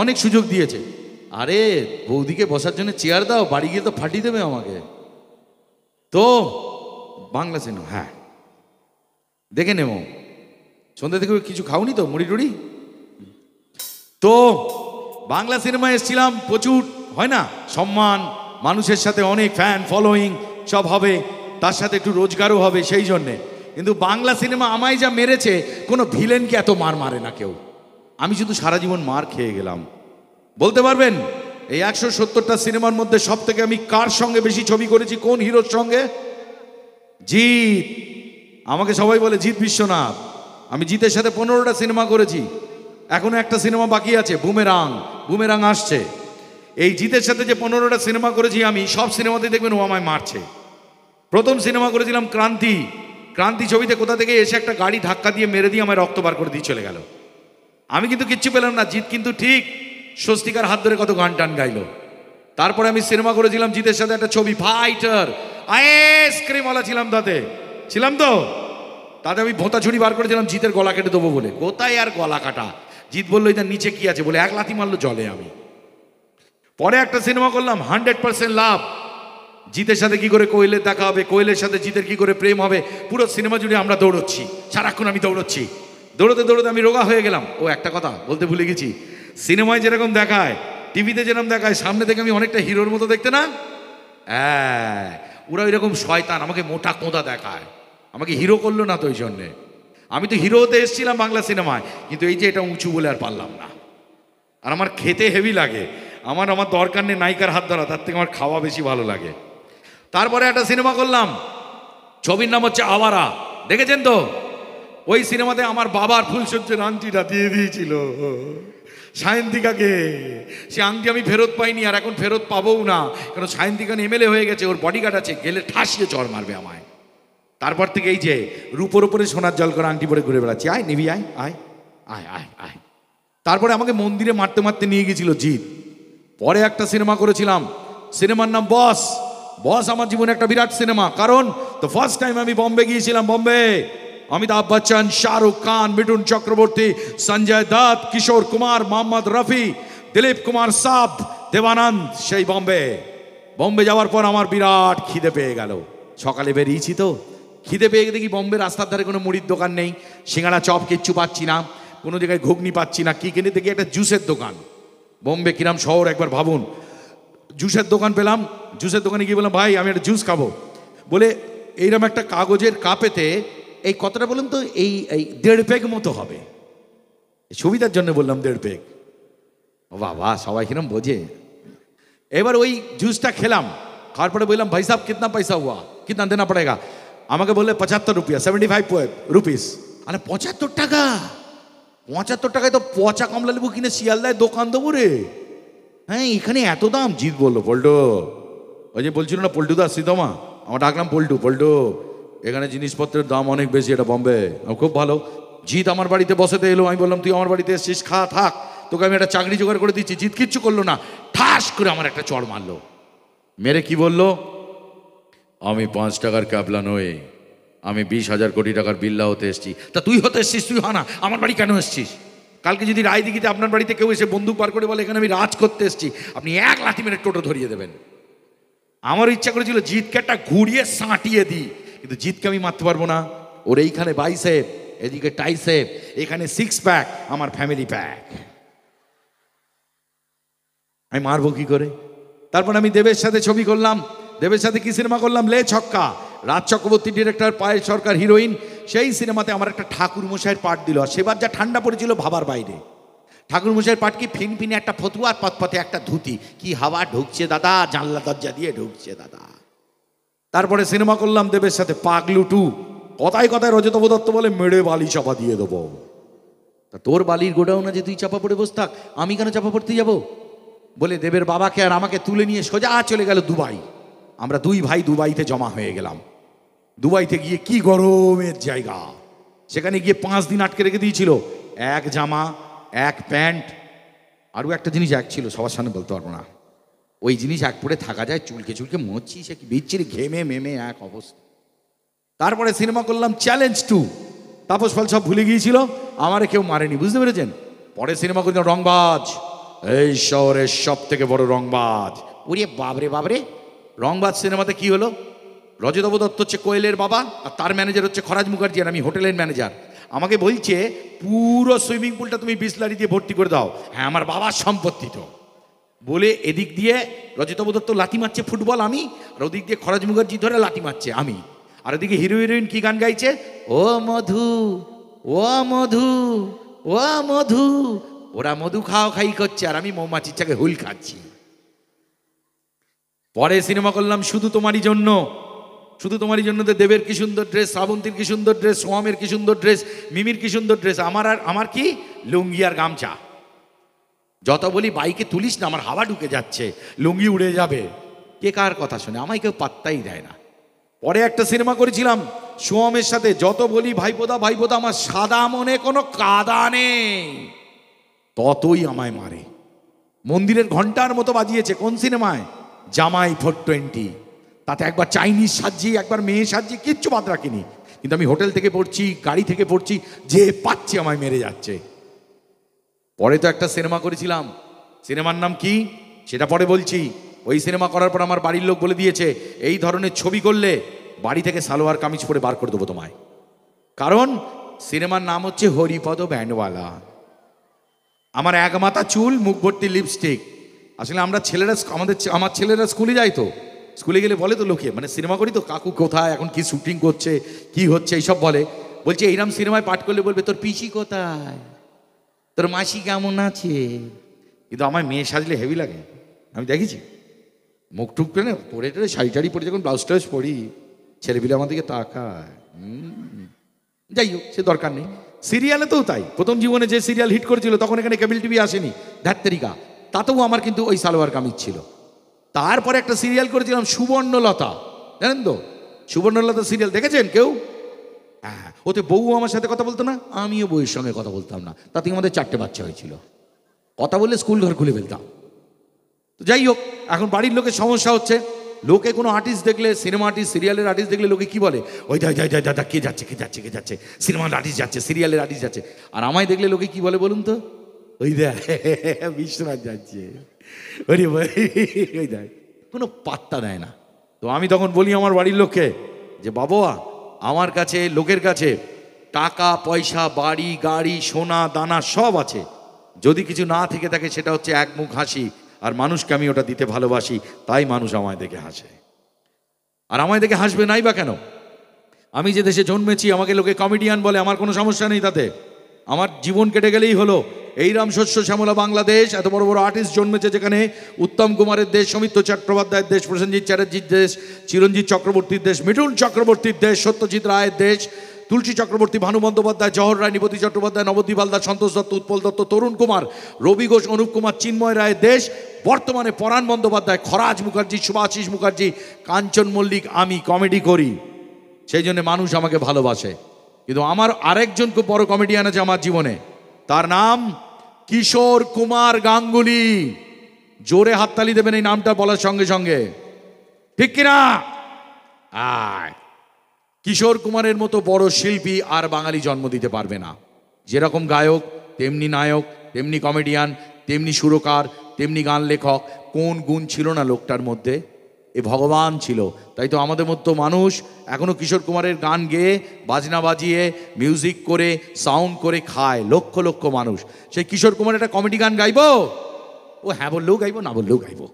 অনেক সুযোগ দিয়েছে। আরে বৌদিকে বসার জন্য চেয়ার দাও, বাড়ি গিয়ে তো ফাটিয়ে দেবে আমাকে। তো বাংলা সিনেমা, হ্যাঁ দেখে নেব। সন্ধ্যা থেকে কিছু খাওনি তো, মুড়ি টুড়ি? তো বাংলা সিনেমায় এসেছিলাম, প্রচুর হয় না সম্মান, মানুষের সাথে অনেক ফ্যান ফলোয়িং সব হবে, তার সাথে একটু রোজগারও হবে সেই জন্যে। কিন্তু বাংলা সিনেমা আমায় যা মেরেছে, কোনো ভিলেনকে এত মার মারে না কেউ। আমি শুধু সারা জীবন মার খেয়ে গেলাম। বলতে পারবেন এই 170টা সিনেমার মধ্যে সব থেকে আমি কার সঙ্গে বেশি ছবি করেছি, কোন হিরোর সঙ্গে? জিৎ। আমাকে সবাই বলে জিৎ বিশ্বনাথ। আমি জিতের সাথে 15টা সিনেমা করেছি, এখনো একটা সিনেমা বাকি আছে, বুমেরাং। বুমেরাং আসছে। এই জিতের সাথে যে 15টা সিনেমা করেছি আমি, সব সিনেমাতে দেখবেন ও আমায় মারছে। প্রথম সিনেমা করেছিলাম ক্রান্তি। ক্রান্তি ছবিতে কোথা থেকে এসে একটা গাড়ি ধাক্কা দিয়ে মেরে দিয়ে আমায় রক্ত বার করে দিয়ে চলে গেল। আমি কিন্তু কিচ্ছু পেলাম না। জিৎ কিন্তু ঠিক স্বস্তিকার হাত ধরে কত গান টান গাইলো। তারপরে আমি সিনেমা করেছিলাম জিতের সাথে একটা ছবি, ফাইটার। আইসক্রিমওয়ালা ছিলাম তাতে, ছিলাম তো। তাতে আমি ভোঁতা ছুরি বার করেছিলাম জিতের গলা কেটে দেবো বলে। কোথায় আর গলা কাটা, জিৎ বললো এটার নিচে কি আছে বলে এক লাথি মারলো জলে। আমি পরে একটা সিনেমা করলাম 100% লাভ। জিতের সাথে কি করে কোয়েলের দেখা হবে, কোয়েলের সাথে জিতের কি করে প্রেম হবে, পুরো সিনেমা জুড়ে আমরা দৌড়চ্ছি, সারাক্ষণ আমি দৌড়চ্ছি। দৌড়তে দৌড়তে আমি রোগা হয়ে গেলাম। ও একটা কথা বলতে ভুলে গেছি, সিনেমায় যেরকম দেখায়, টিভিতে যেরকম দেখায়, সামনে থেকে আমি অনেকটা হিরোর মতো দেখতে না? হ্যাঁ, ওরা ওই রকম শয়তান, আমাকে মোটা কোঁদা দেখায়। আমাকে হিরো করলো না তো ওই জন্যে। আমি তো হিরো হতে এসেছিলাম বাংলা সিনেমায়, কিন্তু এই যে এটা উঁচু বলে আর পারলাম না। আর আমার খেতে হেভি লাগে। আমার দরকার নেই নায়িকার হাত ধরা, তার থেকে আমার খাওয়া বেশি ভালো লাগে। তারপরে একটা সিনেমা করলাম, ছবির নাম হচ্ছে আওয়ারা। দেখেছেন তো? ওই সিনেমাতে আমার বাবার ফুলসজ্জের আংটিটা দিয়ে দিয়েছিল সায়ন্তিকাকে। সে আংটি আমি ফেরত পাইনি, আর এখন ফেরত পাবোও না, কারণ সায়ন্তিকা এমএলএ হয়ে গেছে, ওর বডিগার্ড আছে, গেলে ঠাসিয়ে চড় মারবে আমায়। তারপর থেকে এই যে রূপোর ওপরে সোনার জল করা আংটি পরে ঘুরে বেড়াচ্ছি। আয় নিবি, আয় আয় আয় আয় আয়। তারপরে আমাকে মন্দিরে মারতে মারতে নিয়ে গেছিল জিৎ। পরে একটা সিনেমা করেছিলাম, সিনেমার নাম বস। বস আমার জীবনে একটা বিরাট সিনেমা, কারণ তো ফার্স্ট টাইম আমি বম্বে গিয়েছিলাম। বম্বে অমিতাভ বচ্চন, শাহরুখ খান, মিঠুন চক্রবর্তী, সঞ্জয় দত্ত, কিশোর কুমার, মোহাম্মদ রফি, দিলীপ কুমার সাব, দেবানন্দ। সেই বম্বে যাওয়ার পর আমার বিরাট খিদে পেয়ে গেল। সকালে বেরিয়েছি তো, খিদে পেয়ে দেখি বম্বে রাস্তার ধারে কোনো মুড়ির দোকান নেই, সিঙ্গাড়া চপ কিচ্ছু পাচ্ছি না, কোনো জায়গায় ঘুগনি পাচ্ছি না। কি কিনে দেখি একটা জুসের দোকান। বম্বে কিরাম শহর একবার ভাবুন। জুসের দোকান পেলাম। জুসের দোকানে গিয়ে বললাম ভাই আমি একটা জুস খাবো। বলে এইরকম একটা কাগজের কাপেতে, এই কতটা বলুন তো, এই 1.5 পেগ মতো হবে। সুবিধার জন্য বললাম 1.5 পেগ। ও বাবা, সবাই কিরম বোঝে। এবার ওই জুসটা খেলাম, খাওয়ার পরে বললাম ভাই সাহেব কিতনা পয়সা হুয়া, কিতনা দেনা পড়েগা? আমাকে বললে 75 রুপিয়া, 75 রুপিস। আরে 75 টাকা? 75 টাকায় তো পচা কমলা লেবু কিনে শিয়ালদায় দোকান দেবো রে। হ্যাঁ, এখানে এত দাম? জিৎ বললো পল্টু, ওই যে বলছিল না পল্টু দা শ্রীতমা, আমার ডাকলাম পল্টু। পল্টু এখানে জিনিসপত্রের দাম অনেক বেশি, এটা বম্বে। খুব ভালো। জিৎ আমার বাড়িতে বসেতে এলো, আমি বললাম তুই আমার বাড়িতে এসছিস, খা থাক, তোকে আমি একটা চাকরি জোগাড় করে দিচ্ছি। জিৎ কিচ্ছু করলো না, ঠাস করে আমার একটা চড় মারলো। মেরে কি বললো, আমি 5 টাকার ক্যাবলা নই, আমি 20,000 কোটি টাকার বিল্লা হতে এসছি। তা তুই হতে এসছিস, তুই না, আমার বাড়ি কেন এসছিস? কালকে যদি রায়দিঘিতে আপনার বাড়িতে কেউ এসে বন্দুক বার করে বলে এখানে আমি রাজ করতে এসছি, আপনি এক লাথি মেরে টোটো ধরিয়ে দেবেন। আমার ইচ্ছা করেছিল জিতকে একটা ঘুরিয়ে সাঁটিয়ে দিই, কিন্তু জিতকে আমি মারতে পারবো না। ওর এইখানে বাইসেপ, এদিকে টাইসেপ, এখানে 6 প্যাক, আমার ফ্যামিলি প্যাক, আমি মারবো কি করে? তারপর আমি দেবের সাথে ছবি করলাম। দেবের সাথে কি সিনেমা করলাম? লে ছক্কা। রাজ চক্রবর্তী ডিরেক্টর, পায়েল সরকার হিরোইন। সেই সিনেমাতে আমার একটা ঠাকুর মশাইয়ের পাঠ দিল। আর সেবার যা ঠান্ডা পড়েছিল ভাবার বাইরে। ঠাকুর মশাইয়ের পাঠ কি, ফিনফিনে একটা ফতুয়া, আর পথপথে একটা ধুতি। কি হাওয়া ঢুকছে দাদা, জানলা দরজা দিয়ে ঢুকছে দাদা। তারপরে সিনেমা করলাম দেবের সাথে পাগলু 2। কথায় কথায় রজতব দত্ত বলে মেরে বালি চাপা দিয়ে দেবো। তা তোর বালির গোডাউনে যে তুই চাপা পড়ে বস থাক, আমি কেন চাপা পড়তে যাবো? বলে দেবের বাবাকে আর আমাকে তুলে নিয়ে সোজা চলে গেল দুবাই। আমরা 2 ভাই দুবাইতে জমা হয়ে গেলাম। দুবাইতে গিয়ে কি গরমের জায়গা, সেখানে গিয়ে 5 দিন আটকে রেখে দিয়েছিল। 1 জামা, 1 প্যান্ট, আরও একটা জিনিস এক ছিল, সবার সামনে বলতে পারবো না। ওই জিনিস এক পরে থাকা যায়, চুলকে চুলকে মরছি, সে কি বিচ্ছিরি ঘেমে মেমে এক অবস্থা। তারপরে সিনেমা করলাম চ্যালেঞ্জ 2। তাপস পাল সব ভুলে গিয়েছিল, আমারে কেউ মারেনি, বুঝতে পেরেছেন? পরে সিনেমা করলাম রংবাজ। এই শহরের সব থেকে বড় রংবাজ। ওরে বাবরে বাবরে, রংবাজ সিনেমাতে কি হলো? রজতাভ দত্ত হচ্ছে কোয়েলের বাবা, আর তার ম্যানেজার হচ্ছে খরাজ মুখার্জি, আর আমি হোটেলের ম্যানেজার। আমাকে বলছে পুরো সুইমিং পুলটা তুমি বিসলারি দিয়ে ভর্তি করে দাও। হ্যাঁ, আমার বাবার সম্পত্তি তো। বলে এদিক দিয়ে রজতাভ দত্ত লাথি মারছে ফুটবল আমি, আর ওদিক দিয়ে খরাজ মুখার্জি ধরে লাথি মারছে আমি। আর ওদিকে হিরো হিরোইন কি গান গাইছে? ও মধু, ও মধু, ও মধু। ওরা মধু খাওয়া খাই করছে, আর আমি মৌমাছির চাকে হুল খাচ্ছি। পরে সিনেমা করলাম শুধু তোমারই জন্য। শুধু তোমারই জন্য তো দেবের কি সুন্দর ড্রেস, শ্রাবন্তীর কি সুন্দর ড্রেস, সোয়ামের কি সুন্দর ড্রেস, মিমির কি সুন্দর ড্রেস। আমার কি লুঙ্গি আর গামছা। যত বলি বাইকে তুলিস না, আমার হাওয়া ঢুকে যাচ্ছে, লুঙ্গি উড়ে যাবে। কে কার কথা শুনে? আমায় কেউ পাত্তাই দেয় না। পরে একটা সিনেমা করেছিলাম সোয়ামের সাথে, যত বলি ভাইপোদা ভাইপোদা, আমার সাদা মনে কোনো কাদা নেই, ততই আমায় মারে। মন্দিরের ঘন্টার মতো বাজিয়েছে। কোন সিনেমায়? জামাই 420। তাতে একবার চাইনিজ সাজিয়ে, একবার মেয়ে সাজিয়ে, কিচ্ছু বাদ রাখিনি। কিন্তু আমি হোটেল থেকে পড়ছি, গাড়ি থেকে পড়ছি, যে পাচ্ছি আমায় মেরে যাচ্ছে। পরে তো একটা সিনেমা করেছিলাম, সিনেমার নাম কি সেটা পরে বলছি। ওই সিনেমা করার পর আমার বাড়ির লোক বলে দিয়েছে, এই ধরনের ছবি করলে বাড়ি থেকে সালোয়ার কামিজ পরে বার করে দেবো তোমায়। কারণ সিনেমার নাম হচ্ছে হরিপদ ব্যান্ডওয়ালা। আমার এক মাথা চুল, মুখ ভর্তি লিপস্টিক। আসলে আমরা ছেলেরা, আমার ছেলেরা স্কুলে যায় তো, স্কুলে গেলে বলে তো লোকে, মানে সিনেমা করি তো, কাকু কোথায়, এখন কি শুটিং করছে, কি হচ্ছে, এইসব বলে। বলছে এইরকম সিনেমায় পাঠ করলে বলবে তোর পিসি কোথায়, তোর মাসি কেমন আছে। কিন্তু আমার মেয়ে সাজলে হেভি লাগে, আমি দেখেছি। মুখ টুক পেলে পরে টেরে শাড়ি টাড়ি পরে যখন ব্লাউজ টাউজ পরি, ছেলেপিলে আমার দিকে তাকায়। যাই হোক, সে দরকার নেই। সিরিয়ালে তো তাই, প্রথম জীবনে যে সিরিয়াল হিট করেছিল তখন এখানে কেবল টিভি আসেনি, ধাত্তেরিকা, তাতেও আমার কিন্তু ওই সালোয়ার কামিজ ছিল। তারপরে একটা সিরিয়াল করেছিলাম সুবর্ণলতা, জানেন তো? সুবর্ণলতা সিরিয়াল দেখেছেন কেউ? হ্যাঁ, ওতে বউ আমার সাথে কথা বলতো না, আমিও বউয়ের সঙ্গে কথা বলতাম না। তাতে আমাদের 4টে বাচ্চা হয়েছিল। কথা বললে স্কুল ঘর খুলে ফেলতাম। তো যাই হোক, এখন বাড়ির লোকের সমস্যা হচ্ছে, লোকে কোনো আর্টিস্ট দেখলে, সিনেমা আর্টিস্ট, সিরিয়ালের আর্টিস্ট দেখলে লোকে কি বলে? ওই দাদা কে যাচ্ছে, কে যাচ্ছে, কে যাচ্ছে, সিনেমার আর্টিস্ট যাচ্ছে, সিরিয়ালের আর্টিস্ট যাচ্ছে। আর আমায় দেখলে লোকে কি বলে বলুন তো? ওই দেখ বিশ্বনাথ যাচ্ছে, ওই দেখ, কোনো পাত্তা দেয় না। তো আমি তখন বলি আমার বাড়ির লোককে যে বাবা, আমার কাছে, লোকের কাছে টাকা পয়সা, বাড়ি গাড়ি, সোনা দানা সব আছে, যদি কিছু না থেকে থাকে সেটা হচ্ছে এক মুখ হাসি, আর মানুষকে আমি ওটা দিতে ভালোবাসি, তাই মানুষ আমায় দেখে হাসে। আর আমায় দেখে হাসবে নাই বা কেন? আমি যে দেশে জন্মেছি, আমাকে লোকে কমেডিয়ান বলে, আমার কোনো সমস্যা নেই তাতে। আমার জীবন কেটে গেলেই হলো। এইরাম শস্য শ্যামলা বাংলাদেশ, এত বড় বড় আর্টিস্ট জন্মেছে যেখানে, উত্তম কুমারের দেশ, সৌমিত্র চট্টোপাধ্যায়ের দেশ, প্রসেনজিৎ চ্যাটার্জির দেশ, চিরঞ্জিত চক্রবর্তীর দেশ, মিঠুন চক্রবর্তীর দেশ, সত্যজিৎ রায়ের দেশ, তুলসী চক্রবর্তী, ভানু বন্দ্যোপাধ্যায়, জহর রায়, নিপতি চট্টোপাধ্যায়, নবদ্বীপ হালদার, সন্তোষ দত্ত, উৎপল দত্ত, তরুণ কুমার, রবি ঘোষ, অনুপ কুমার, চিন্ময় রায়ের দেশ, বর্তমানে পরাণ বন্দ্যোপাধ্যায়, খরাজ মুখার্জি, শুভাশিস মুখার্জি, কাঞ্চন মল্লিক। আমি কমেডি করি, সেই জন্য মানুষ আমাকে ভালোবাসে। কিন্তু আমার আরেকজন খুব বড় কমেডিয়ান আছে আমার জীবনে, তার নাম কিশোর কুমার গাঙ্গুলি। জোরে হাততালি দেবেন এই নামটা বলার সঙ্গে সঙ্গে, ঠিক কিনা? আয়, কিশোর কুমারের মতো বড় শিল্পী আর বাঙালি জন্ম দিতে পারবে না। যেরকম গায়ক, তেমনি নায়ক, তেমনি কমেডিয়ান, তেমনি সুরকার, তেমনি গান লেখক। কোন গুণ ছিল না লোকটার মধ্যে? এ ভগবান ছিল। তাই তো আমাদের মতো মানুষ এখনো কিশোর কুমারের গান গেয়ে, বাজনা বাজিয়ে, মিউজিক করে, সাউন্ড করে খায় লক্ষ লক্ষ মানুষ। সেই কিশোর কুমার একটা কমেডি গান গাইবো, ও হ্যাঁ বললেও গাইবো, না বললেও গাইবো।